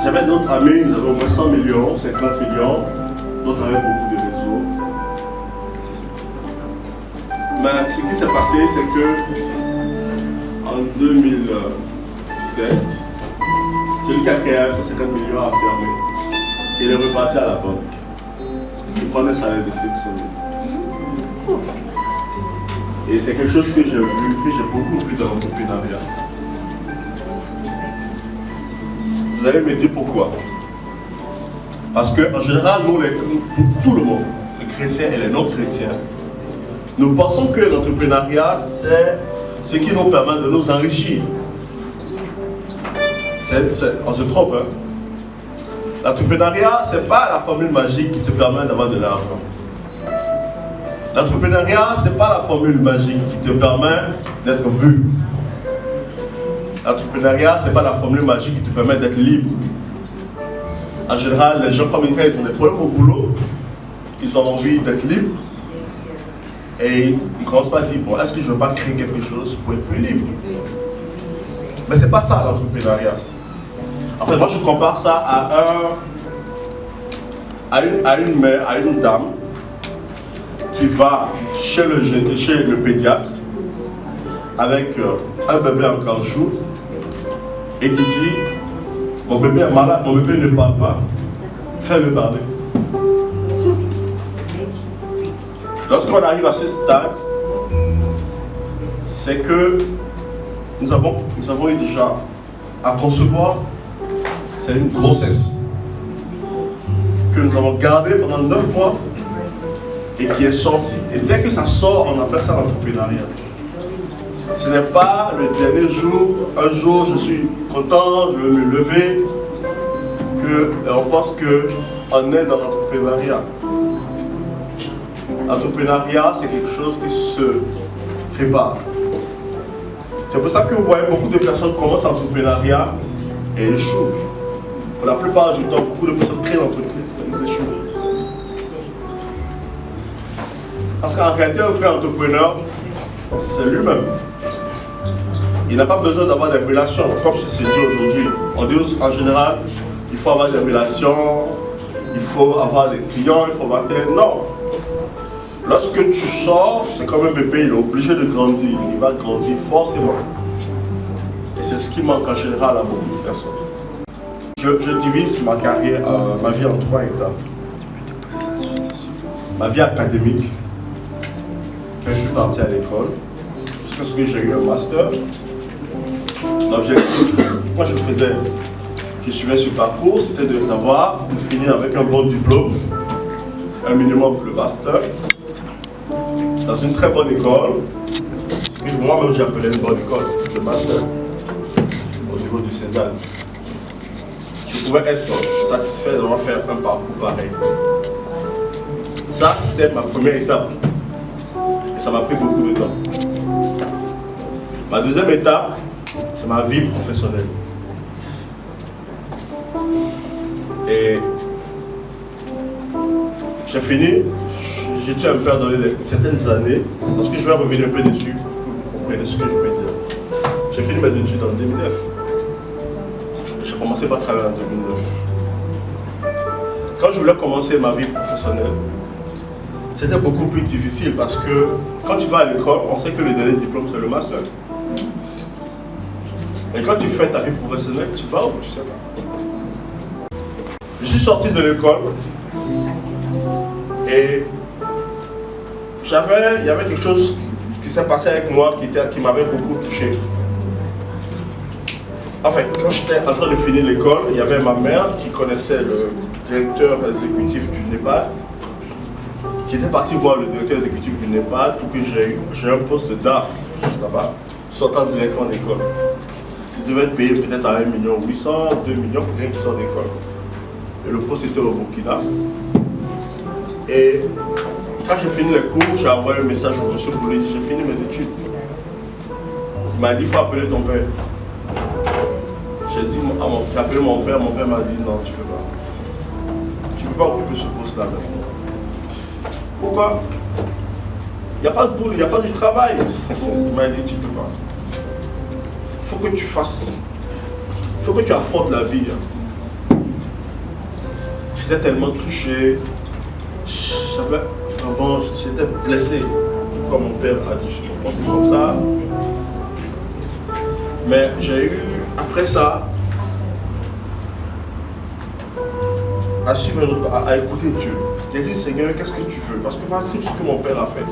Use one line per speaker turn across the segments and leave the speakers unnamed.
J'avais d'autres amis, ils avaient au moins 100 millions, 50 millions, d'autres avaient beaucoup de réseaux. Mais ce qui s'est passé, c'est que en 2017, celui qui a créé 50 millions a fermé. Il est reparti à la banque. Il prenait un salaire de 700 000. Et c'est quelque chose que j'ai vu, que j'ai beaucoup vu dans l'entrepreneuriat. Vous allez me dire pourquoi. Parce qu'en général, nous, tout le monde, les chrétiens et les non-chrétiens, nous pensons que l'entrepreneuriat, c'est ce qui nous permet de nous enrichir. On se trompe, hein? L'entrepreneuriat, ce n'est pas la formule magique qui te permet d'avoir de l'argent. L'entrepreneuriat, ce n'est pas la formule magique qui te permet d'être vu. L'entrepreneuriat, ce n'est pas la formule magique qui te permet d'être libre. En général, les gens, comme ils ont des problèmes au boulot, ils ont envie d'être libres. Et ils ne commencent pas à dire, bon, est-ce que je ne veux pas créer quelque chose pour être plus libre? Mais ce n'est pas ça l'entrepreneuriat. En fait, moi je compare ça à une mère, à une dame qui va chez le pédiatre avec un bébé en caoutchouc et qui dit, mon bébé est malade, mon bébé ne parle pas, fais-le parler. Lorsqu'on arrive à ce stade, c'est que nous avons eu déjà à concevoir, c'est une grossesse que nous avons gardée pendant 9 mois et qui est sortie. Et dès que ça sort, on appelle ça l'entrepreneuriat. Ce n'est pas le dernier jour, un jour je suis content, je vais me lever, qu'on pense qu'on est dans l'entrepreneuriat. L'entrepreneuriat, c'est quelque chose qui se prépare. C'est pour ça que vous voyez beaucoup de personnes commencent l'entrepreneuriat et échouent. Pour la plupart du temps, beaucoup de personnes créent l'entreprise, mais ils échouent. Parce qu'en réalité, un vrai entrepreneur, c'est lui-même. Il n'a pas besoin d'avoir des relations, comme c'est dit aujourd'hui. On dit en général, il faut avoir des relations, il faut avoir des clients, il faut avoir tel. Non. Lorsque tu sors, c'est comme un bébé, il est obligé de grandir. Il va grandir forcément. Et c'est ce qui manque en général à beaucoup de personnes. Je divise ma carrière, ma vie en 3 étapes. Ma vie académique, quand je suis parti à l'école, jusqu'à ce que j'ai eu un master. L'objectif, moi je suivais ce parcours, c'était de finir avec un bon diplôme, un minimum le master, dans une très bonne école, ce que moi-même j'appelais une bonne école, le master, au niveau du César. Je pouvais être satisfait d'avoir fait un parcours pareil. Ça, c'était ma première étape. Et ça m'a pris beaucoup de temps. Ma deuxième étape, c'est ma vie professionnelle. Et j'ai fini, je tiens un peu à donner certaines années, parce que je vais revenir un peu dessus, pour que vous compreniez ce que je veux dire. J'ai fini mes études en 2009. J'ai commencé par travailler en 2009. Quand je voulais commencer ma vie professionnelle, c'était beaucoup plus difficile parce que quand tu vas à l'école, on sait que le dernier diplôme c'est le master. Et quand tu fais ta vie professionnelle, tu vas ou tu sais pas. Je suis sorti de l'école et il y avait quelque chose qui s'est passé avec moi qui m'avait beaucoup touché. Enfin, quand j'étais en train de finir l'école, il y avait ma mère qui connaissait le directeur exécutif du NEPAD, qui était parti voir le directeur exécutif du NEPAD pour que j'ai un poste DAF juste là-bas, sortant directement d'école. Ça devait être payé peut-être à 1,8 million, 2 millions pour quelqu'un qui sort d'école. Et le poste était au Burkina. Et quand j'ai fini les cours, j'ai envoyé un message au monsieur pour lui dire j'ai fini mes études. Il m'a dit il faut appeler ton père. J'ai appelé mon père m'a dit non, tu ne peux pas. Tu ne peux pas occuper ce poste-là maintenant. Pourquoi? Il n'y a pas de boulot, il n'y a pas du travail. Il m'a dit tu ne peux pas. Il faut que tu fasses. Il faut que tu affrontes la vie. j'étais tellement touché, j'étais blessé. Pourquoi mon père a dû se comporter comme ça? Mais j'ai eu, après ça, à suivre, à écouter Dieu. J'ai dit, Seigneur, qu'est-ce que tu veux? Parce que voici ce que mon père a fait.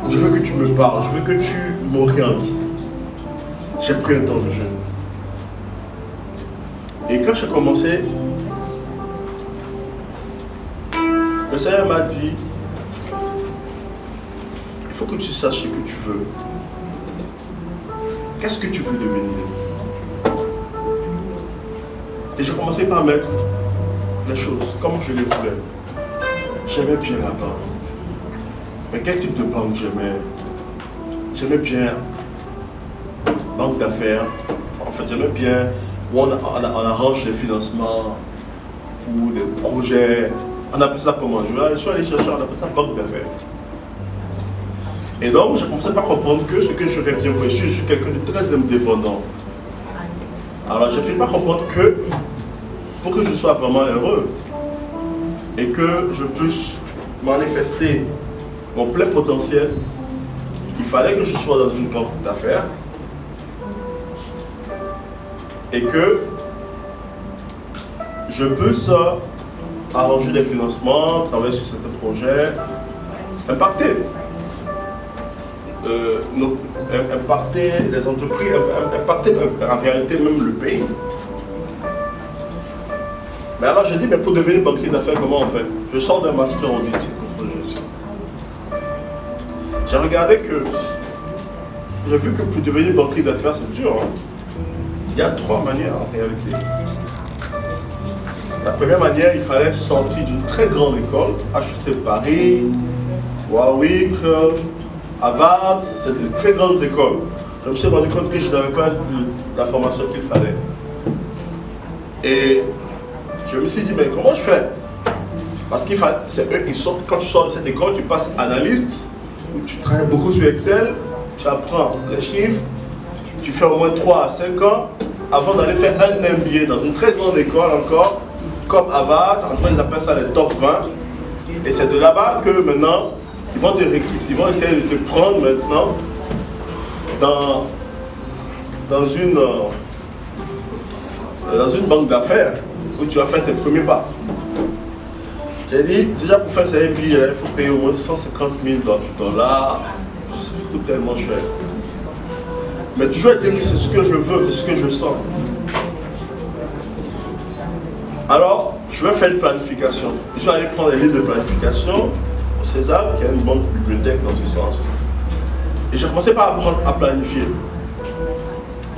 Je veux que tu me parles, je veux que tu m'orientes. J'ai pris un temps de jeûne. Et quand j'ai commencé, le Seigneur m'a dit, il faut que tu saches ce que tu veux. Qu'est-ce que tu veux devenir? Et j'ai commencé par mettre les choses comme je les voulais. J'aimais bien la banque. Mais quel type de banque j'aimais? J'aimais bien banque d'affaires. En fait, j'aimais bien où on arrange les financements pour des projets. On appelle ça comment? Je suis allé chercher, on appelle ça banque d'affaires. Et donc, j'ai commencé par comprendre que ce que j'aurais bien voulu, je suis quelqu'un de très indépendant. Alors, j'ai fini par comprendre que pour que je sois vraiment heureux et que je puisse manifester mon plein potentiel, il fallait que je sois dans une banque d'affaires et que je puisse arranger des financements, travailler sur certains projets, impacter les entreprises, impacter en réalité même le pays. Mais alors j'ai dit, mais pour devenir banquier d'affaires, comment on fait? Je sors d'un master audit contrôle de gestion. J'ai regardé que, j'ai vu que pour devenir banquier d'affaires, c'est dur. Hein? Il y a 3 manières en réalité. La première manière, il fallait sortir d'une très grande école, HEC Paris, Warwick, Harvard, c'est de très grandes écoles. Je me suis rendu compte que je n'avais pas la formation qu'il fallait. Et je me suis dit, mais comment je fais? Parce qu'il fallait, c'est eux qui sortent, quand tu sors de cette école, tu passes analyste, où tu travailles beaucoup sur Excel, tu apprends les chiffres, tu fais au moins 3 à 5 ans, avant d'aller faire un MBA dans une très grande école encore, comme Harvard, en fait ils appellent ça les top 20. Et c'est de là-bas que maintenant, ils vont essayer de te prendre maintenant dans une banque d'affaires où tu vas faire tes premiers pas. J'ai dit, déjà pour faire ces MBA, il faut payer au moins 150 000 dollars. Ça coûte tellement cher. Mais toujours dire que c'est ce que je veux, c'est ce que je sens. Alors, je vais faire une planification. Je suis allé prendre les livres de planification au César, qui est une bonne bibliothèque dans ce sens. Et j'ai commencé par apprendre à planifier.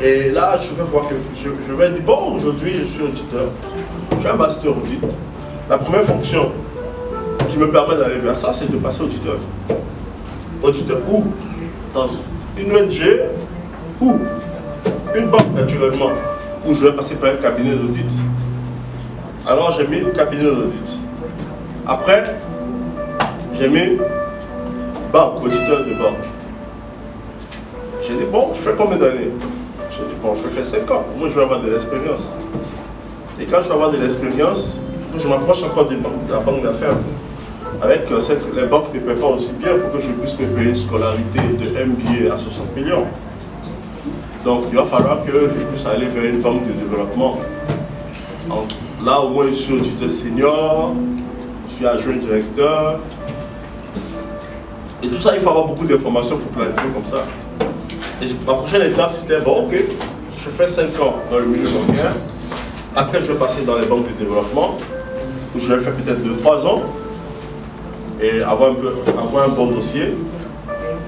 Et là, je vais voir que je vais dire, bon, aujourd'hui, je suis auditeur. J'ai un master audit. La première fonction qui me permet d'aller vers ça, c'est de passer auditeur. Auditeur où? Dans une ONG ou une banque, naturellement, où je vais passer par un cabinet d'audit. Alors j'ai mis le cabinet d'audit. Après, j'ai mis banque, auditeur de banque. J'ai dit, bon, je fais combien d'années? J'ai dit, bon, je fais 5 ans. Moi, je vais avoir de l'expérience. Et quand je vais avoir de l'expérience, il faut que je m'approche encore de la banque d'affaires. Avec les banques ne paient pas aussi bien pour que je puisse me payer une scolarité de MBA à 60 millions. Donc, il va falloir que je puisse aller vers une banque de développement. Donc, là, au moins, je suis auditeur senior, je suis adjoint directeur. Et tout ça, il faut avoir beaucoup d'informations pour planifier comme ça. Et ma prochaine étape, c'était, bon, ok, je fais 5 ans dans le milieu bancaire. Après, je vais passer dans les banques de développement, où je vais faire peut-être 2-3 ans, et avoir un bon dossier.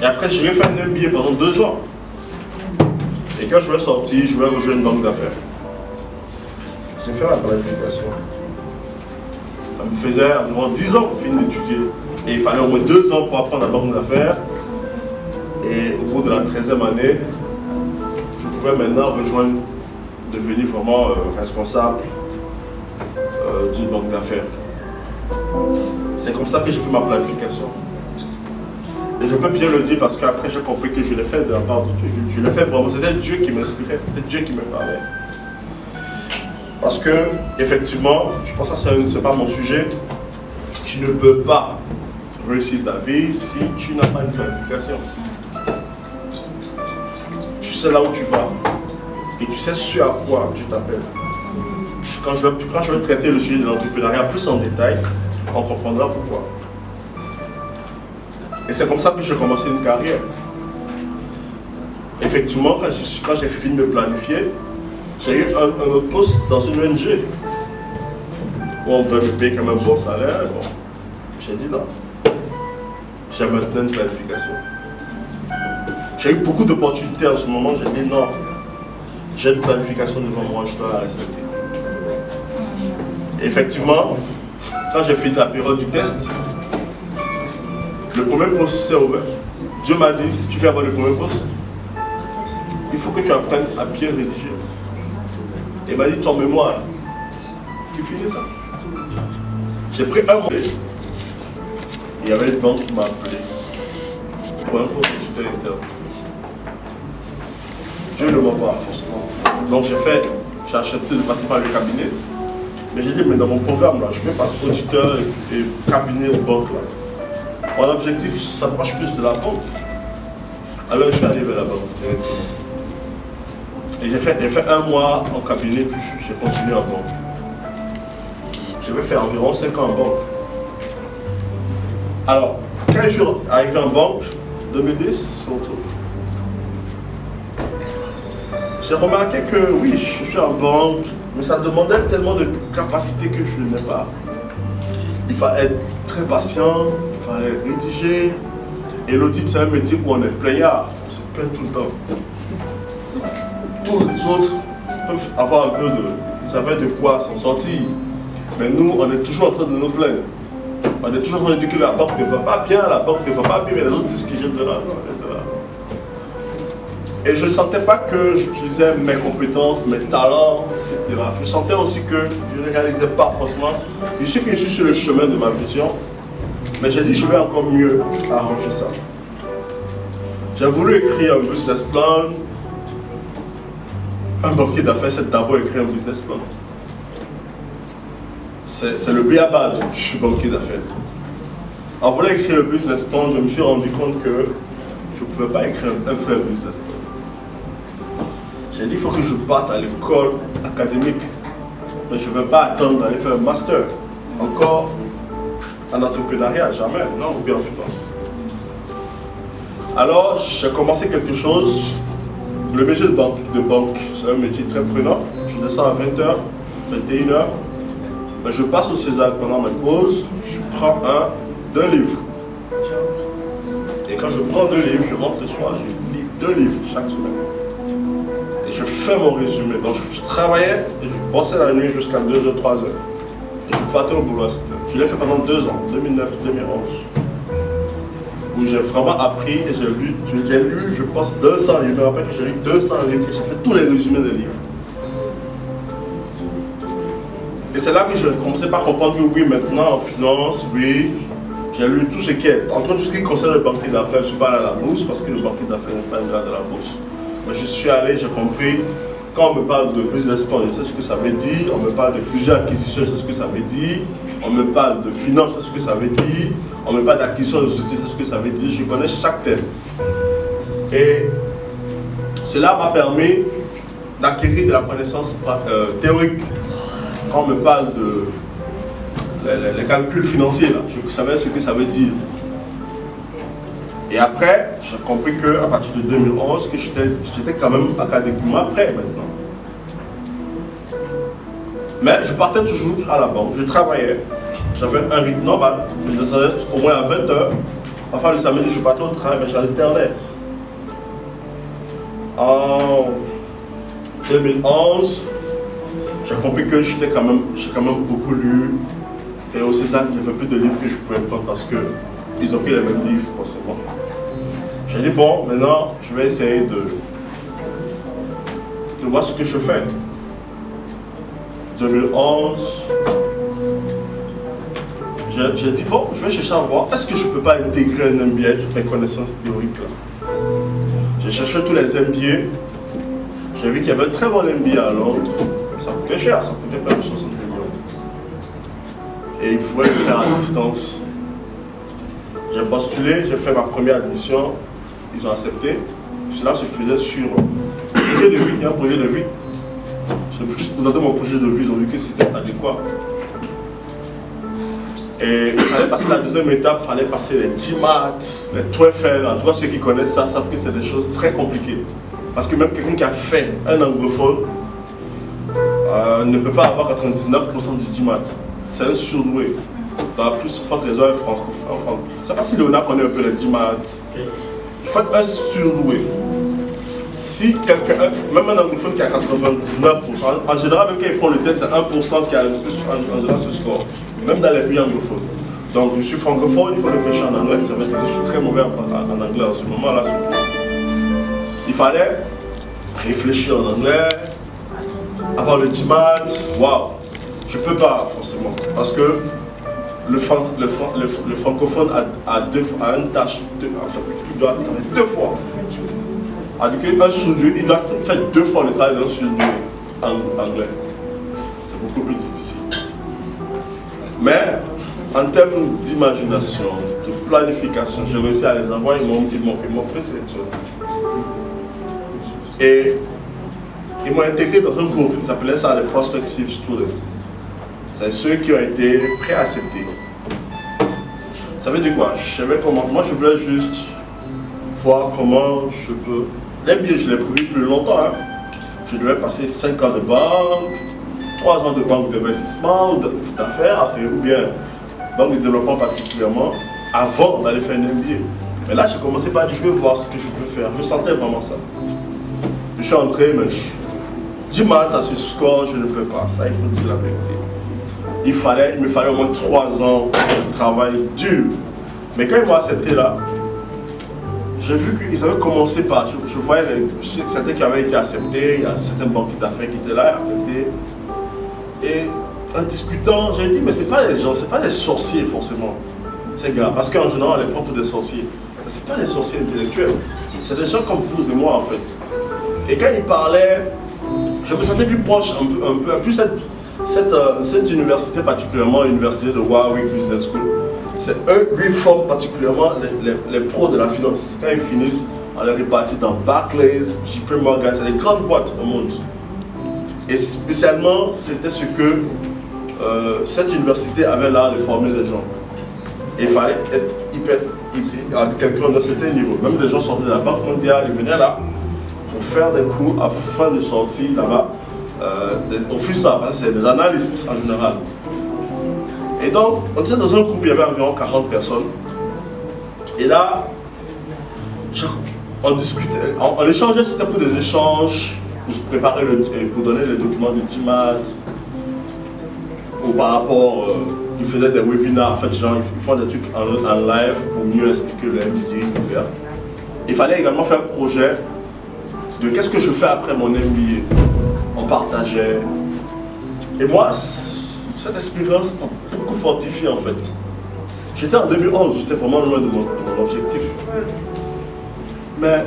Et après, je vais faire un MBA pendant 2 ans. Et quand je vais sortir, je vais rejoindre une banque d'affaires. J'ai fait la planification. Ça me faisait environ 10 ans pour finir d'étudier. Et il fallait au moins 2 ans pour apprendre la banque d'affaires. Et au bout de la 13e année, je pouvais maintenant devenir vraiment responsable d'une banque d'affaires. C'est comme ça que j'ai fait ma planification. Et je peux bien le dire parce qu'après j'ai compris que je l'ai fait de la part de Dieu. Je l'ai fait vraiment, c'était Dieu qui m'inspirait, c'était Dieu qui me parlait. Parce que, effectivement, je pense que ça, c'est pas mon sujet. Tu ne peux pas réussir ta vie si tu n'as pas une planification. Tu sais là où tu vas et tu sais ce à quoi tu t'appelles. Quand je vais traiter le sujet de l'entrepreneuriat plus en détail, on comprendra pourquoi. Et c'est comme ça que j'ai commencé une carrière. Effectivement, quand j'ai fini de planifier, j'ai eu un autre poste dans une ONG où on devait me payer quand même un bon salaire. Bon, j'ai dit non. J'ai maintenant une planification. J'ai eu beaucoup d'opportunités en ce moment, j'ai dit non. J'ai une planification devant moi, je dois la respecter. Et effectivement, quand j'ai fini la période du test, le premier poste s'est ouvert. Dieu m'a dit, si tu veux avoir le premier poste, il faut que tu apprennes à bien rédiger. Et il m'a dit, ton mémoire, tu finis ça. J'ai pris un mois. Il y avait une banque qui m'a appelé pour un poste d'éditeur interne. Dieu ne ment pas, forcément. Donc j'ai accepté de passer par le cabinet. Mais j'ai dit, mais dans mon programme, là, je vais passer auditeur et cabinet aux banques. Là. Mon objectif s'approche plus de la banque. Alors je suis allé vers la banque directement. Et j'ai fait un mois en cabinet, puis j'ai continué en banque. Je vais faire environ 5 ans en banque. Alors, quand je suis arrivé en banque, 2010, surtout, j'ai remarqué que oui, je suis en banque, mais ça demandait tellement de capacités que je n'ai pas. Il fallait être très patient, il fallait rédiger. Et l'audit, c'est un métier où on est playard, on se plaint tout le temps. Tous les autres peuvent avoir un peu de... Ils savaient de quoi s'en sortir. Mais nous, on est toujours en train de nous plaindre. On est toujours en train de dire que la banque ne va pas bien, la banque ne va pas bien, mais les autres disent que j'ai de l'argent. Et je ne sentais pas que j'utilisais mes compétences, mes talents, etc. Je sentais aussi que je ne réalisais pas forcément. Je sais que je suis sur le chemin de ma vision, mais j'ai dit je vais encore mieux arranger ça. J'ai voulu écrire un business plan. Un banquier d'affaires, c'est d'abord écrire un business plan. C'est le b.a.-ba, je suis banquier d'affaires. En voulant écrire le business plan, je me suis rendu compte que je ne pouvais pas écrire un vrai business plan. J'ai dit, il faut que je parte à l'école académique. Mais je ne veux pas attendre d'aller faire un master. Encore en entrepreneuriat, jamais, non, ou bien en finance. Alors, j'ai commencé quelque chose. Le métier de banque, c'est un métier très prenant. Je descends à 20h, 21h. Mais je passe au César pendant mes pauses. Je prends deux livres. Et quand je prends 2 livres, je rentre le soir, je lis 2 livres chaque semaine. Et je fais mon résumé. Donc je travaillais et je bossais la nuit jusqu'à 2h, 3h. Et je partais au boulot à 7h. Je l'ai fait pendant 2 ans, 2009, 2011. Où j'ai vraiment appris et j'ai lu, je pense, 200 livres. Je me rappelle que j'ai lu 200 livres et j'ai fait tous les résumés des livres. Et c'est là que j'ai commencé par comprendre que oui, maintenant en finance, oui, j'ai lu tout ce qui est, entre tout ce qui concerne le banquier d'affaires. Je ne suis pas allé à la bourse parce que le banquier d'affaires n'est pas un gars de la bourse. Mais je suis allé, j'ai compris, quand on me parle de business plan, je sais ce que ça veut dire, on me parle de fusion-acquisition, je sais ce que ça veut dire, on me parle de finance, je sais ce que ça veut dire, on me parle d'acquisition de société, je sais ce que ça veut dire, je connais chaque thème. Et cela m'a permis d'acquérir de la connaissance théorique. Quand on me parle de les calculs financiers, là, je savais ce que ça veut dire. Et après, j'ai compris qu'à partir de 2011, que j'étais quand même académiquement prêt maintenant. Mais je partais toujours à la banque, je travaillais, j'avais un rythme normal, je descendais au moins à 20h. Enfin le samedi, je partais au travail, mais j'alternais. En 2011, j'ai compris que j'ai quand même beaucoup lu. Et au César, il y avait plus de livres que je pouvais prendre parce qu'ils ont pris les mêmes livres forcément. J'ai dit bon, maintenant je vais essayer de voir ce que je fais. 2011, j'ai dit bon, je vais chercher à voir, est-ce que je ne peux pas intégrer un MBA, toutes mes connaissances théoriques là. J'ai cherché tous les MBA, j'ai vu qu'il y avait un très bon MBA à Londres, ça coûtait cher, ça coûtait près de 60 millions. Et il pouvait le faire à distance. J'ai postulé, j'ai fait ma première admission, ils ont accepté. Cela se faisait sur un projet de vie, il y a un projet de vie. J'ai juste présenté mon projet de vie, ils ont vu que c'était adéquat. Et il fallait passer la deuxième étape, il fallait passer les GMAT, les TOEFL. En tout cas, ceux qui connaissent ça savent que c'est des choses très compliquées. Parce que même quelqu'un qui a fait un anglophone ne peut pas avoir 99% du GMAT. C'est un surdoué. Dans la plus forte raison, un francophone. Je ne sais pas si Léonard connaît un peu les GMAT. Il faut être un surdoué. Si quelqu'un, même un anglophone qui a 99%, en général, même quand ils font le test, c'est 1% qui a en général ce score. Même dans les pays anglophones. Donc je suis francophone, il faut réfléchir en anglais. Je suis très mauvais en anglais en ce moment-là surtout. Il fallait réfléchir en anglais, avoir le GMAT. Waouh, je ne peux pas forcément. Parce que le francophone a une tâche, en fait, il doit travailler 2 fois. Alors qu'un surdoué, il doit faire 2 fois le travail d'un surdoué en anglais. C'est beaucoup plus difficile. Mais en termes d'imagination, de planification, j'ai réussi à les avoir, ils m'ont présélectionné. Et ils m'ont intégré dans un groupe, ils appelaient ça les Prospective Students. C'est ceux qui ont été préacceptés. Ça veut dire quoi? Je savais comment, moi je voulais juste voir comment je peux. L'MBA, je l'ai prévu plus longtemps. Hein. Je devais passer 5 ans de banque, 3 ans de banque d'investissement ou d'affaires, ou bien banque de développement particulièrement, avant d'aller faire un MBA. Mais là, j'ai commencé par dire, je veux voir ce que je peux faire. Je sentais vraiment ça. Je suis entré, mais du maths à ce score, je ne peux pas. Ça, il faut dire la vérité. Il me fallait au moins 3 ans de travail dur. Mais quand ils m'ont accepté là, j'ai vu qu'ils avaient commencé par, je voyais certains qui avaient été acceptés, il y a certaines banques d'affaires qui étaient là, acceptés. Et en discutant, j'ai dit, mais c'est pas les gens, c'est pas des sorciers forcément, ces gars. Parce qu'en général, on les prend pour des sorciers. Mais c'est pas des sorciers intellectuels. C'est des gens comme vous et moi en fait. Et quand ils parlaient, je me sentais plus proche, un peu cette université, particulièrement l'université de Warwick Business School. C'est eux, lui, forment particulièrement les pros de la finance. Quand ils finissent, on les répartit dans Barclays, JP Morgan, c'est les grandes boîtes au monde. Et spécialement, c'était ce que cette université avait l'art de former les gens. Et il fallait être quelqu'un d'un certain niveau. Même des gens sortaient de la Banque mondiale, ils venaient là pour faire des cours afin de sortir là-bas. Des officiers, c'est des analystes en général. Et donc, on était dans un groupe, il y avait environ 40 personnes. Et là, on discutait, on échangeait, c'était pour des échanges, pour se préparer, pour donner les documents de GMAT, ou par rapport, ils faisaient des webinars, en fait, genre, ils font des trucs en live pour mieux expliquer le MBA. Il fallait également faire un projet de qu'est-ce que je fais après mon MBA. On partageait. Et moi, cette expérience m'a beaucoup fortifié en fait. J'étais en 2011, j'étais vraiment loin de mon objectif. Mais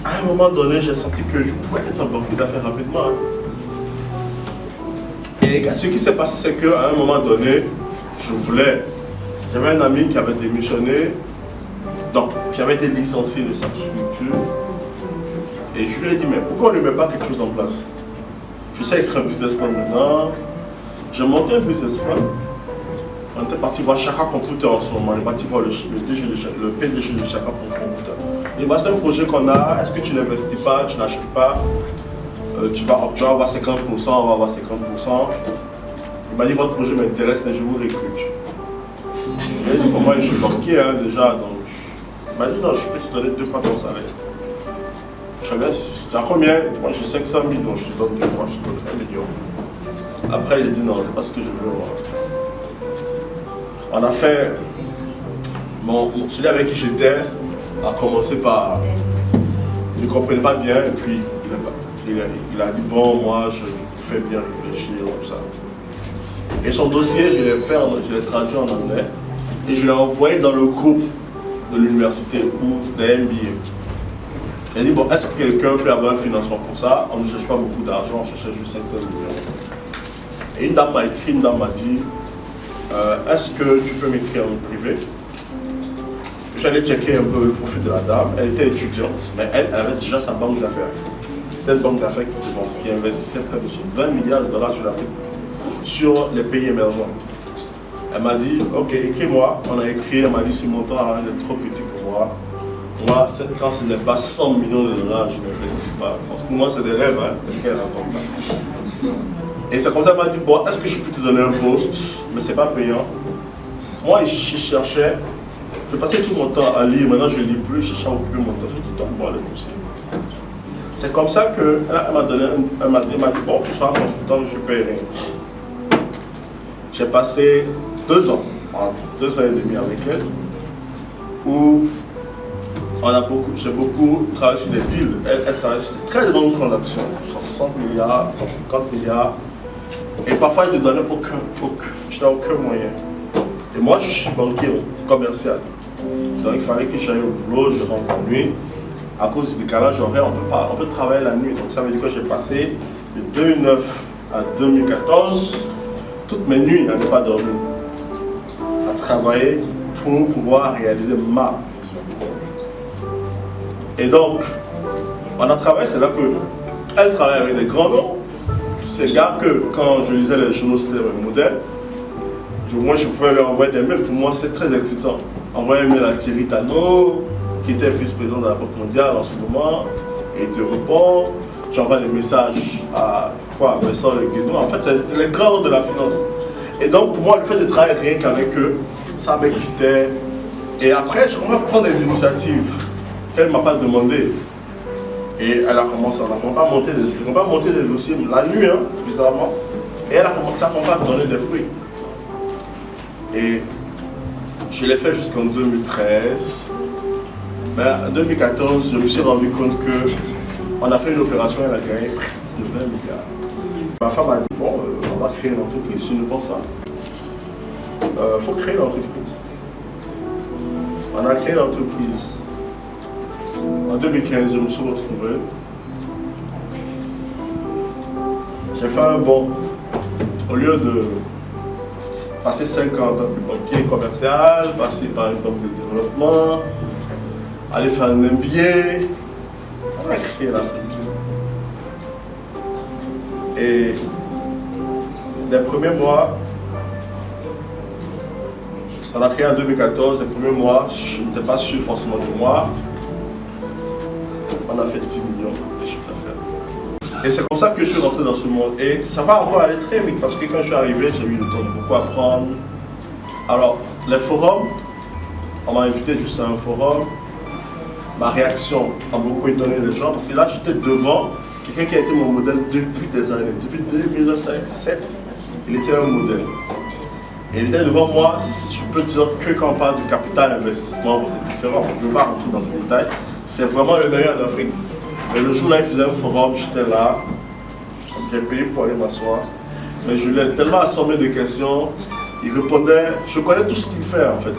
à un moment donné, j'ai senti que je pouvais être un banquier d'affaires rapidement. Et ce qui s'est passé, c'est qu'à un moment donné, j'avais un ami qui avait démissionné, donc qui avait été licencié de sa structure. Et je lui ai dit, mais pourquoi on ne met pas quelque chose en place? Je sais écrire un business plan maintenant. J'ai monté un business plan. On était parti voir Chaka Computer en ce moment. On est parti voir le PDG de Chaka Computer. Il va, c'est un projet qu'on a. Est-ce que tu n'investis pas, tu n'achètes pas? Tu vas avoir 50%, on va avoir 50%. Il m'a dit, votre projet m'intéresse, mais je vous recrute. Je lui ai dit, moi je suis banquier hein, déjà. Donc, il m'a dit, non, je peux te donner 2 fois ton salaire. Je dis, tu as combien? Moi j'ai 500 000, donc je te donne 2 fois, je te donne 1 million. Après il a dit non, c'est pas ce que je veux moi. On a fait, celui avec qui j'étais a commencé par, il ne comprenait pas bien et puis il a dit bon moi je fais bien réfléchir, tout ça. Et son dossier je l'ai traduit en anglais et je l'ai envoyé dans le groupe de l'université pour des MBA. Il a dit, bon, est-ce que quelqu'un peut avoir un financement pour ça? On ne cherche pas beaucoup d'argent, on cherchait juste 500 millions. Et une dame m'a écrit, une dame m'a dit, est-ce que tu peux m'écrire en privé? Je suis allé checker un peu le profil de la dame. Elle était étudiante, mais elle avait déjà sa banque d'affaires. C'est une banque d'affaires qui investissait près de 20 milliards de dollars sur l'Afrique, sur les pays émergents. Elle m'a dit, ok, écris-moi. On a écrit, elle m'a dit, ce montant est trop petit pour moi. Moi, quand ce n'est pas 100 millions de dollars, je n'investis pas. Parce que pour moi, c'est des rêves, hein. Est-ce qu'elle raconte là? Et c'est comme ça qu'elle m'a dit, bon, est-ce que je peux te donner un poste? Mais c'est pas payant. Moi, je cherchais, je passais tout mon temps à lire, maintenant je ne lis plus, je cherchais à occuper mon temps. J'ai dit, donne-moi le dossier. C'est comme ça qu'elle m'a donné, elle m'a dit, bon, tu seras consultant, je ne paye rien. J'ai passé 2 ans, 2 ans et demi avec elle, où j'ai beaucoup travaillé sur des deals. Elle travaille sur de très grandes transactions, 160 milliards, 150 milliards. Et parfois, elle ne te donnait tu n'as aucun moyen. Et moi, je suis banquier commercial. Donc, il fallait que j'aille au boulot, je rentre la nuit. À cause du décalage horaire, on peut travailler la nuit. Donc, ça veut dire que j'ai passé de 2009 à 2014, toutes mes nuits à ne pas dormir, à travailler pour pouvoir réaliser ma vision. Et donc, on a travaillé, c'est là qu'elle travaille avec des grands noms. Ces gars que, quand je lisais les journaux, c'était le modèle. Moi, je pouvais leur envoyer des mails. Pour moi, c'est très excitant. Envoyer un mail à Thierry Tano, qui était vice-président de la Banque mondiale en ce moment, et il te répond. Tu envoies des messages à Vincent Le Guéno. En fait, c'est les grands noms de la finance. Et donc, pour moi, le fait de travailler rien qu'avec eux, ça m'excitait. Et après, je commençais à prendre des initiatives qu'elle ne m'a pas demandé. Et elle a commencé, on n'a pas monté des dossiers la nuit, hein, bizarrement. Et elle a commencé à donner des fruits. Et je l'ai fait jusqu'en 2013. Mais en 2014, je me suis rendu compte qu'on a fait une opération, elle a gagné près de 20 milliards. Ma femme m'a dit, bon, on va créer une entreprise, je ne pense pas. Il faut créer l'entreprise. On a créé l'entreprise. En 2015, je me suis retrouvé. J'ai fait un bond. Au lieu de passer 5 ans en tant que banquier commercial, passer par une banque de développement, aller faire un MBA, on a créé la structure. Et les premiers mois, on a créé en 2014, les premiers mois, je n'étais pas sûr forcément de moi. On a fait 10 millions de chiffre d'affaires. Et c'est comme ça que je suis rentré dans ce monde. Et ça va encore aller très vite parce que quand je suis arrivé, j'ai eu le temps de beaucoup apprendre. Alors, les forums, on m'a invité juste à un forum. Ma réaction a beaucoup étonné les gens parce que là, j'étais devant quelqu'un qui a été mon modèle depuis des années. Depuis 2007, il était un modèle. Et il était devant moi, je peux dire que quand on parle de capital investissement, c'est différent. Je ne veux pas rentrer dans ces détails. C'est vraiment le meilleur d'Afrique. Mais le jour là, il faisait un forum, j'étais là. J'ai payé pour aller m'asseoir. Mais je l'ai tellement assommé de questions. Il répondait, je connais tout ce qu'il fait en fait.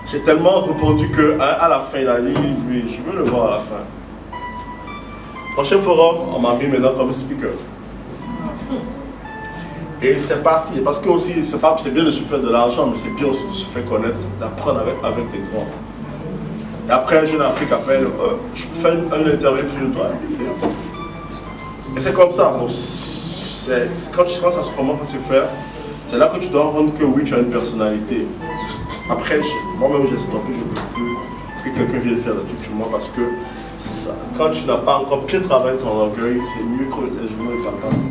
J'ai tellement répondu qu'à la fin, il a dit, oui, je veux le voir à la fin. Prochain forum, on m'a mis maintenant comme speaker. Et c'est parti, parce que aussi, c'est bien de se faire de l'argent, mais c'est bien aussi de se faire connaître, d'apprendre avec des grands. Et après, Jeune Afrique appelle, je peux faire une interview sur toi. Et c'est comme ça, bon, quand tu commences à se commencer à se faire, c'est là que tu dois rendre que oui, tu as une personnalité. Après, moi-même, j'ai stoppé, je ne veux plus que quelqu'un vienne faire des trucs sur moi, parce que quand tu n'as pas encore bien travaillé ton orgueil, c'est mieux que les journaux t'entendent.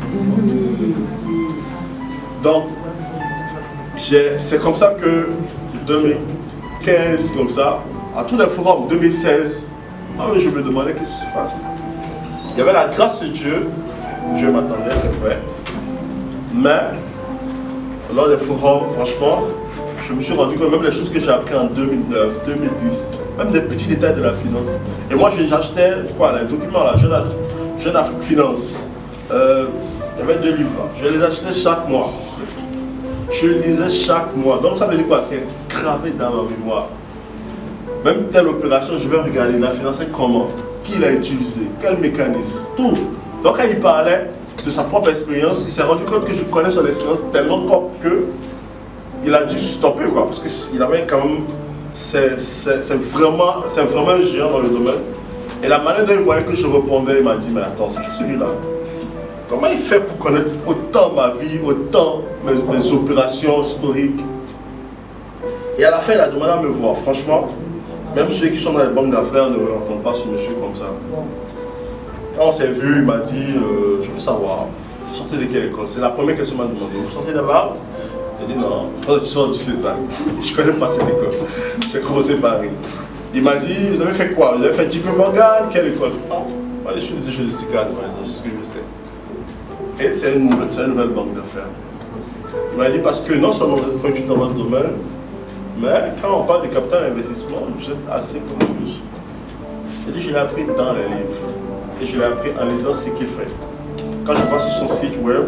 Donc, c'est comme ça que 2015, comme ça, à tous les forums, 2016, je me demandais qu'est-ce qui se passe. Il y avait la grâce de Dieu, Dieu m'attendait, c'est vrai. Mais, lors des forums, franchement, je me suis rendu compte, même les choses que j'ai apprises en 2009, 2010, même des petits détails de la finance. Et moi, j'achetais, les documents là, Jeune Afrique Finance. Il y avait 2 livres là. Je les achetais chaque mois. Je lisais chaque mois. Donc ça veut dire quoi? C'est gravé dans ma mémoire. Même telle opération, je vais regarder, il a financé comment, qui l'a utilisé, quel mécanisme, tout. Donc quand il parlait, de sa propre expérience, il s'est rendu compte que je connais son expérience tellement que il a dû stopper, quoi, parce qu'il avait quand même, c'est vraiment un géant dans le domaine. Et la manière dont il voyait que je répondais, il m'a dit, mais attends, c'est qui celui-là? Comment il fait pour connaître autant ma vie, autant mes opérations historiques? Et à la fin, il a demandé à me voir. Franchement, même ceux qui sont dans les banques d'affaires ne rencontrent pas ce monsieur comme ça. Quand on s'est vu, il m'a dit, je veux savoir, vous sortez de quelle école? C'est la première question qu'il m'a demandé. Vous sortez de l'art? J'ai dit non, je sors du César. Je ne connais pas cette école. J'ai commencé par rire. Il m'a dit, vous avez fait quoi? Vous avez fait JP Morgan? Quelle école? Non, moi je suis chez le Cicade, c'est ce que je sais. Et c'est une nouvelle banque d'affaires. Il m'a dit, parce que non seulement vous êtes pointu dans votre domaine, mais quand on parle de capital investissement, vous êtes assez pointu aussi. J'ai dit, je l'ai appris dans les livres. Et je l'ai appris en lisant ce qu'il fait. Quand je vois sur son site web,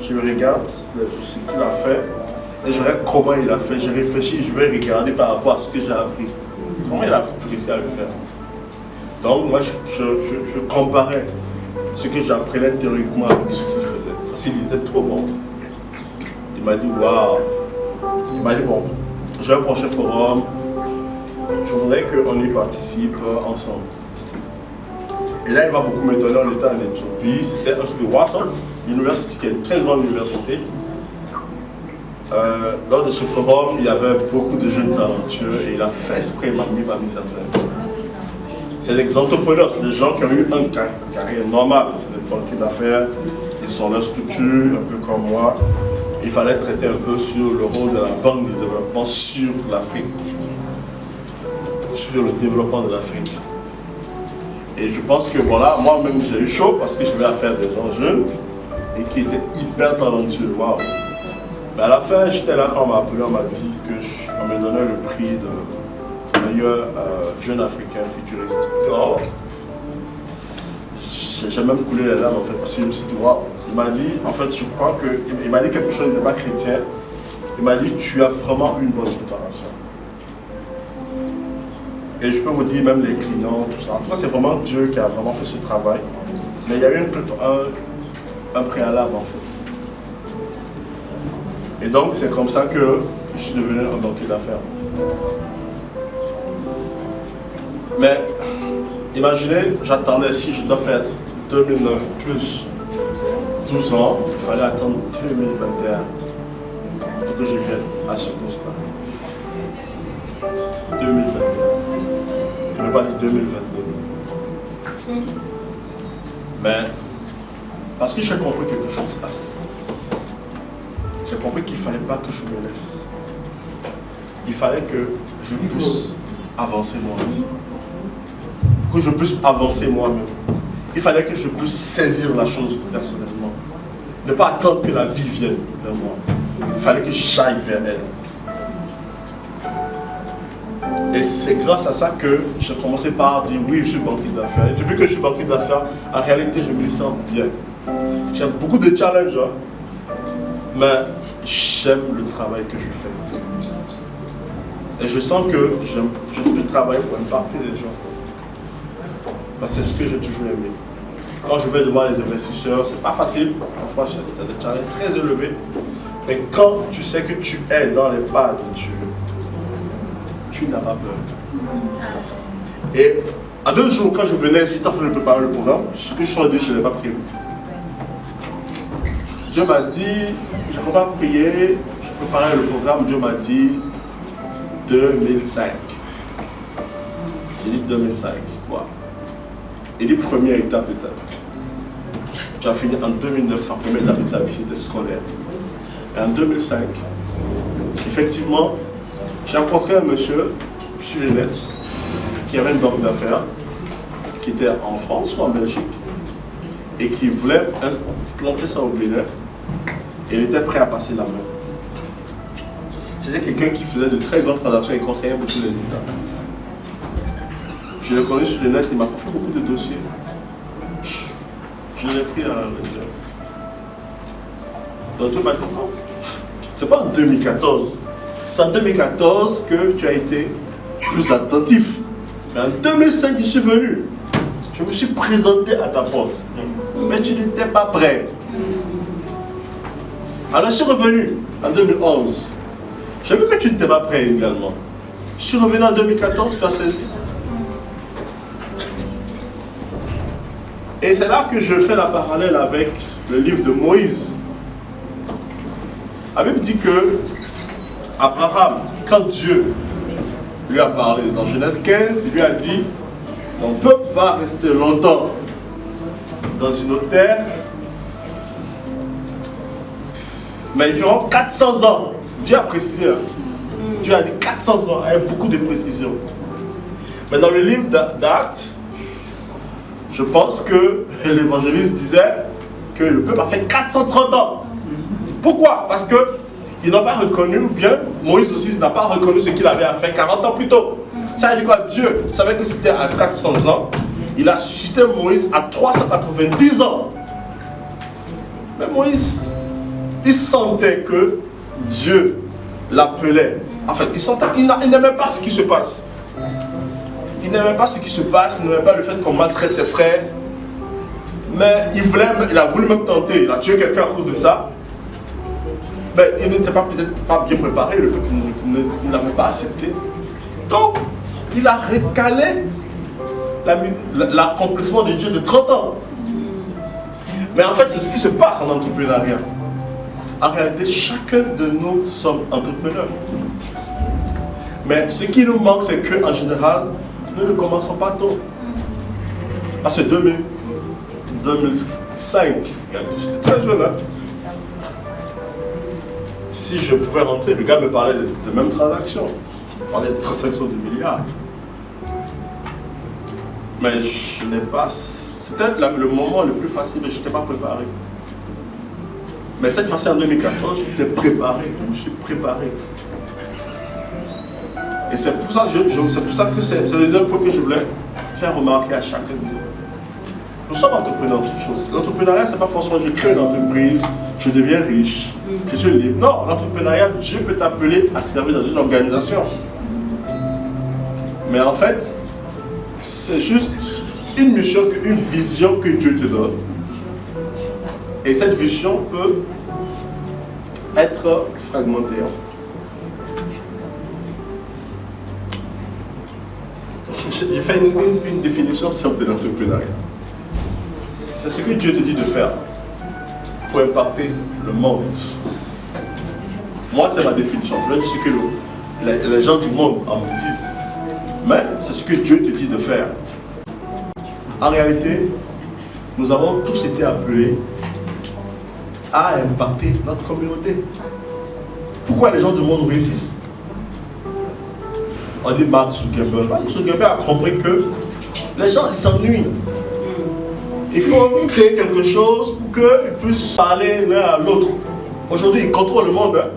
je regarde ce qu'il a fait et je regarde comment il a fait. Je réfléchis, je vais regarder par rapport à ce que j'ai appris. Comment il a réussi à le faire? Donc moi, je comparais ce que j'apprenais théoriquement avec ce qu'il faisait. Parce qu'il était trop bon. Il m'a dit, waouh. Il m'a dit, bon, j'ai un prochain forum. Je voudrais qu'on y participe ensemble. Et là, il va beaucoup m'étonner, on était en Éthiopie, c'était un truc de Wharton, l'université qui est une très grande université. Lors de ce forum, il y avait beaucoup de jeunes talentueux et il a fait exprès, il m'a mis certains. C'est des entrepreneurs, c'est des gens qui ont eu un carrière normale, c'est des banquiers d'affaires, ils sont leur structure, un peu comme moi. Il fallait traiter un peu sur le rôle de la banque de développement sur l'Afrique, sur le développement de l'Afrique. Et je pense que voilà, moi-même j'ai eu chaud parce que j'avais affaire à des gens jeunes et qui étaient hyper talentueux. Waouh! Mais à la fin, j'étais là quand on m'a appelé, on m'a dit qu'on me donnait le prix de meilleur jeune africain futuriste. Oh. J'ai même coulé les larmes en fait parce que je me suis dit waouh! Il m'a dit, en fait, je crois que. Il m'a dit quelque chose, il n'est pas chrétien. Il m'a dit, tu as vraiment une bonne préparation. Et je peux vous dire, même les clients, tout ça. En tout cas, c'est vraiment Dieu qui a vraiment fait ce travail. Mais il y a eu un préalable, en fait. Et donc, c'est comme ça que je suis devenu un banquier d'affaires. Mais, imaginez, j'attendais, si je dois faire 2009 plus 12 ans, il fallait attendre 2021 pour que je vienne à ce poste-là. 2021. Je ne veux pas dire 2022. Mais, parce que j'ai compris quelque chose. J'ai compris qu'il ne fallait pas que je me laisse. Il fallait que je puisse avancer moi-même. Que je puisse avancer moi-même. Il fallait que je puisse saisir la chose personnellement. Ne pas attendre que la vie vienne vers moi. Il fallait que j'aille vers elle. Et c'est grâce à ça que j'ai commencé par dire oui, je suis banquier d'affaires. Et depuis que je suis banquier d'affaires, en réalité, je me sens bien. J'ai beaucoup de challenges, hein, mais j'aime le travail que je fais. Et je sens que je peux travailler pour impacter les gens. Parce que c'est ce que j'ai toujours aimé. Quand je vais devant les investisseurs, c'est pas facile. Parfois, c'est des challenges très élevés. Mais quand tu sais que tu es dans les pas de Dieu, tu n'as pas peur. Et en 2 jours, quand je venais ici, tant que je préparais le programme, ce que je suis en train de dire, je ne l'ai pas prévu. Dieu m'a dit, je ne peux pas prier, je préparais le programme, Dieu m'a dit 2005. J'ai dit 2005, quoi. Il dit première étape de ta vie. Tu as fini en 2009, la première étape de ta vie, c'était scolaire. Et en 2005, effectivement, j'ai rencontré un monsieur sur les net qui avait une banque d'affaires qui était en France ou en Belgique et qui voulait implanter ça au Bénin et il était prêt à passer la main. C'était quelqu'un qui faisait de très grandes transactions et conseillait beaucoup les États. Je l'ai connu sur les net, il m'a confié beaucoup de dossiers. Je l'ai pris à la lecture. Donc Dieu m'a dit non, c'est pas en 2014. C'est en 2014 que tu as été plus attentif. Mais en 2005, je suis venu. Je me suis présenté à ta porte. mais tu n'étais pas prêt. Alors je suis revenu en 2011. J'ai vu que tu n'étais pas prêt également. Je suis revenu en 2014, tu as saisi. Et c'est là que je fais la parallèle avec le livre de Moïse. La Bible dit que Abraham, quand Dieu lui a parlé dans Genèse 15, il lui a dit: ton peuple va rester longtemps dans une autre terre, mais ils feront 400 ans. Dieu a précisé, Dieu a dit 400 ans avec beaucoup de précision. Mais dans le livre d'Actes, je pense que l'évangéliste disait que le peuple a fait 430 ans. Pourquoi? Parce qu'ils n'ont pas reconnu, ou bien Moïse aussi n'a pas reconnu ce qu'il avait à faire 40 ans plus tôt. Ça veut dire quoi? Dieu savait que c'était à 400 ans. Il a suscité Moïse à 390 ans. Mais Moïse, il sentait que Dieu l'appelait. En fait, il n'aimait pas ce qui se passe. Il n'aimait pas ce qui se passe, il n'aimait pas le fait qu'on maltraite ses frères. Mais il a voulu même tenter, il a tué quelqu'un à cause de ça. Mais il n'était peut-être pas bien préparé, le peuple ne l'avait pas accepté. Donc, il a recalé l'accomplissement de Dieu de 30 ans. Mais en fait, c'est ce qui se passe en entrepreneuriat. En réalité, chacun de nous sommes entrepreneurs. Mais ce qui nous manque, c'est qu'en général, nous ne commençons pas tôt. Parce que 2005, j'étais très jeune. Hein? Si je pouvais rentrer, le gars me parlait de mêmes transactions. Il parlait de transactions de milliards. Mais je n'ai pas... C'était le moment le plus facile, mais je n'étais pas préparé. Mais cette fois-ci, en 2014, j'étais préparé. Je me suis préparé. Et c'est pour ça, que c'est le deuxième point que je voulais faire remarquer à chacun de nous. Nous sommes entrepreneurs de toutes choses. L'entrepreneuriat, ce n'est pas forcément je crée une entreprise, je deviens riche, je suis libre. Non, l'entrepreneuriat, Dieu peut t'appeler à servir dans une organisation. Mais en fait, c'est juste une mission, une vision que Dieu te donne. Et cette vision peut être fragmentée en fait. J'ai fait une définition simple de l'entrepreneuriat. C'est ce que Dieu te dit de faire pour impacter le monde. Moi, c'est ma définition. Je vais dire ce que les gens du monde en me disent. Mais c'est ce que Dieu te dit de faire. En réalité, nous avons tous été appelés à impacter notre communauté. Pourquoi les gens du monde réussissent? On dit Mark Zuckerberg. Mark Zuckerberg a compris que les gens ils s'ennuient. Il faut créer quelque chose pour qu'ils puissent parler l'un à l'autre. Aujourd'hui, il contrôle le monde. Hein?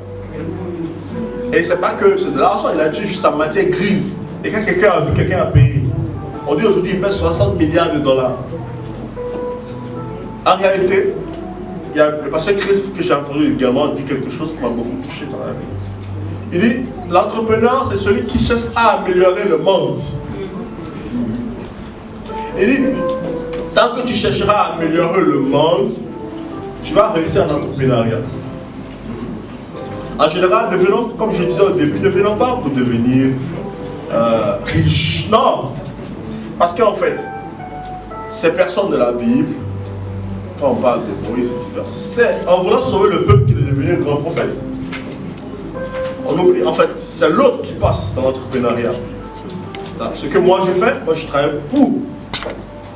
Et c'est pas que c'est de l'argent, il a tué juste sa matière grise. Et quand quelqu'un a vu, quelqu'un a payé. On dit aujourd'hui, il pèse 60 milliards de dollars. En réalité, il y a le pasteur Chris que j'ai entendu également dit quelque chose qui m'a beaucoup touché dans la vie. Il dit, l'entrepreneur, c'est celui qui cherche à améliorer le monde. Il dit, tant que tu chercheras à améliorer le monde, tu vas réussir en entrepreneuriat. En général, comme je disais au début, ne venons pas pour devenir riche. Non. Parce qu'en fait, ces personnes de la Bible, quand on parle de Moïse et divers, c'est en voulant sauver le peuple qu'il est devenu un grand prophète. On oublie, en fait, c'est l'autre qui passe dans l'entrepreneuriat. Ce que moi j'ai fait, moi je travaille pour,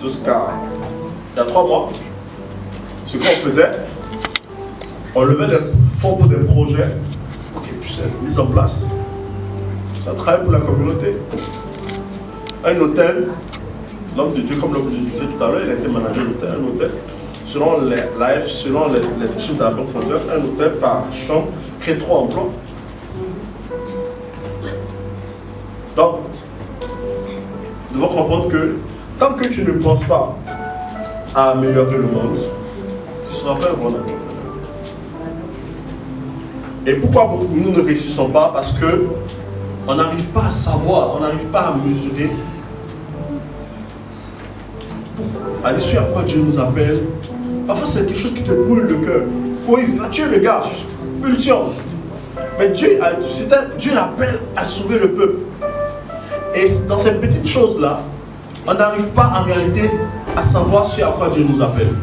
jusqu'à il y a 3 mois, ce qu'on faisait, on levait des fonds pour des projets qui puissent être mis en place. Ça travaille pour la communauté. Un hôtel, l'homme de Dieu, comme l'homme de Dieu disait tout à l'heure, il a été manager d'hôtel, un hôtel. Selon les chiffres de la Banque mondiale, un hôtel par chambre crée 3 emplois. Donc, nous devons comprendre que tant que tu ne penses pas à améliorer le monde, tu ne seras pas un bon entrepreneur. Et pourquoi beaucoup nous ne réussissons pas? Parce que on n'arrive pas à savoir, on n'arrive pas à mesurer à l'issue à quoi Dieu nous appelle Parfois, c'est quelque chose qui te brûle le cœur. Moïse, il a tué le gars, pulsion. Mais Dieu l'appelle à sauver le peuple. Et dans ces petites choses-là, on n'arrive pas en réalité à savoir ce à quoi Dieu nous appelle.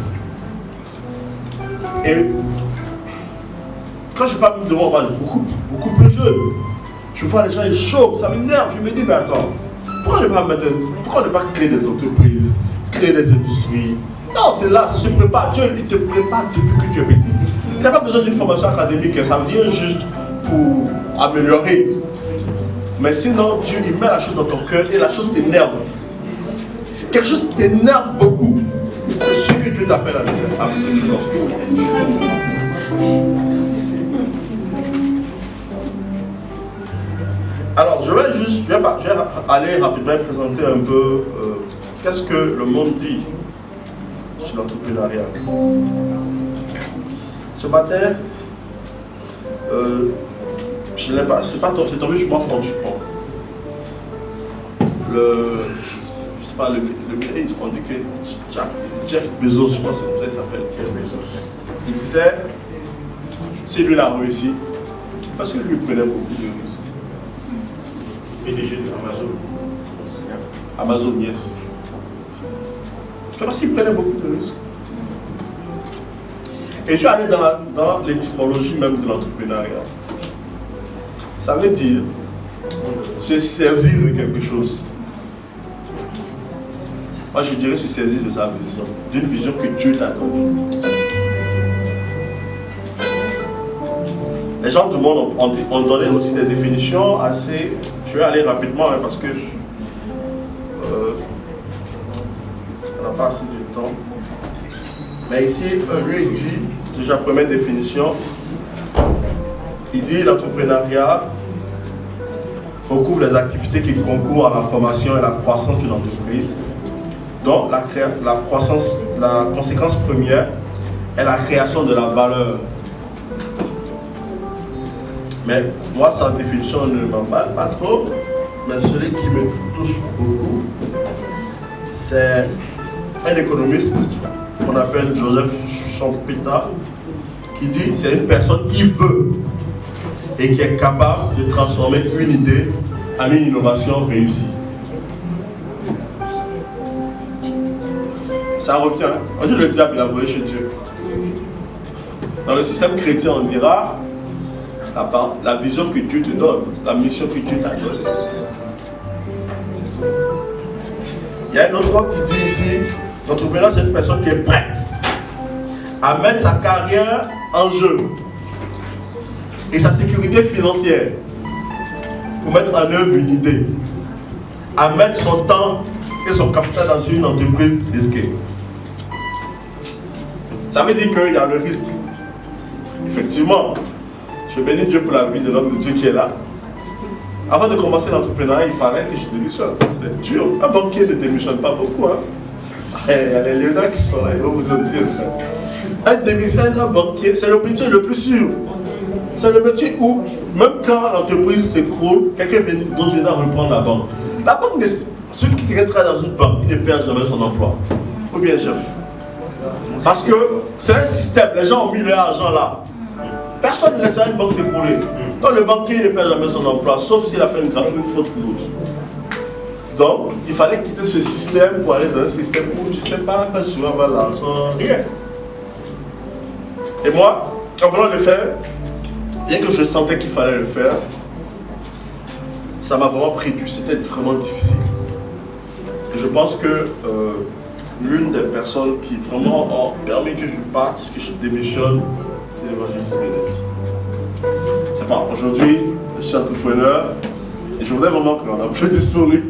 Et quand je parle de moi, beaucoup plus jeune, je vois les gens, ils chauffent, ça m'énerve. Je me dis, mais attends, pourquoi ne pas créer des entreprises, créer des industries? Non, c'est là, ça se prépare. Dieu, il te prépare depuis que tu es petit. Il n'a pas besoin d'une formation académique, ça vient juste pour améliorer. Mais sinon, Dieu, il met la chose dans ton cœur et la chose t'énerve. C'est quelque chose qui t'énerve beaucoup. C'est ce que Dieu t'appelle à faire quelque chose. Alors, je vais aller rapidement présenter un peu qu'est-ce que le monde dit sur l'entrepreneuriat. Ce matin, je n'ai pas, c'est tombé sur moi fort, je pense. Je sais pas, on dit que Jeff Bezos, je pense que c'est comme ça qu'il s'appelle. Jeff Bezos. Il disait, si lui l'a réussi, parce que lui prenait beaucoup de risques. PDG de Amazon. Amazon, yes. Je sais pas s'il prenait beaucoup de risques. Et je suis allé dans l'étymologie même de l'entrepreneuriat. Ça veut dire se saisir de quelque chose. Moi, je dirais se saisir de sa vision, d'une vision que Dieu t'a donnée. Les gens du monde ont donné aussi des définitions assez... Je vais aller rapidement parce que on n'a pas assez de temps. Mais ici, lui, il dit, déjà première définition, il dit l'entrepreneuriat recouvre les activités qui concourent à la formation et la croissance d'une entreprise. Donc, la conséquence première est la création de la valeur. Mais moi, sa définition ne m'emballe pas trop, mais celui qui me touche beaucoup, c'est un économiste qu'on appelle Joseph Schumpeter, qui dit c'est une personne qui veut et qui est capable de transformer une idée en une innovation réussie. Ça revient. On dit le diable il a volé chez Dieu. Dans le système chrétien, on dira la vision que Dieu te donne, la mission que Dieu t'a donnée. Il y a un autre homme qui dit ici, l'entrepreneur c'est une personne qui est prête à mettre sa carrière en jeu et sa sécurité financière pour mettre en œuvre une idée, à mettre son temps et son capital dans une entreprise risquée. Ça veut dire qu'il y a le risque. Effectivement, je bénis Dieu pour la vie de l'homme de Dieu qui est là. Avant de commencer l'entrepreneuriat, il fallait que je démissionne. C'était dur. Un banquier ne démissionne pas beaucoup. Hein? Il y a les léonards qui sont là, ils vont vous en dire. Un démissionnaire, un banquier, c'est le métier le plus sûr. C'est le métier où, même quand l'entreprise s'écroule, quelqu'un d'autre viendra reprendre la banque. La banque, ceux qui travaillent dans une banque, ils ne perdent jamais son emploi. Ou bien, chef. Parce que c'est un système, les gens ont mis leur argent là. Personne ne laissera une banque s'écrouler. Donc le banquier ne perd jamais son emploi, sauf s'il a fait une faute lourde. Donc, il fallait quitter ce système pour aller dans un système où tu ne sais pas quand tu vas avoir l'argent, rien. Et moi, en voulant le faire, bien que je sentais qu'il fallait le faire, ça m'a vraiment pris du, c'était vraiment difficile. Et je pense que l'une des personnes qui vraiment ont permis que je parte, que je démissionne, c'est l'évangéliste Bennett. C'est pas aujourd'hui, je suis entrepreneur et je voudrais vraiment qu'on applaudisse pour lui.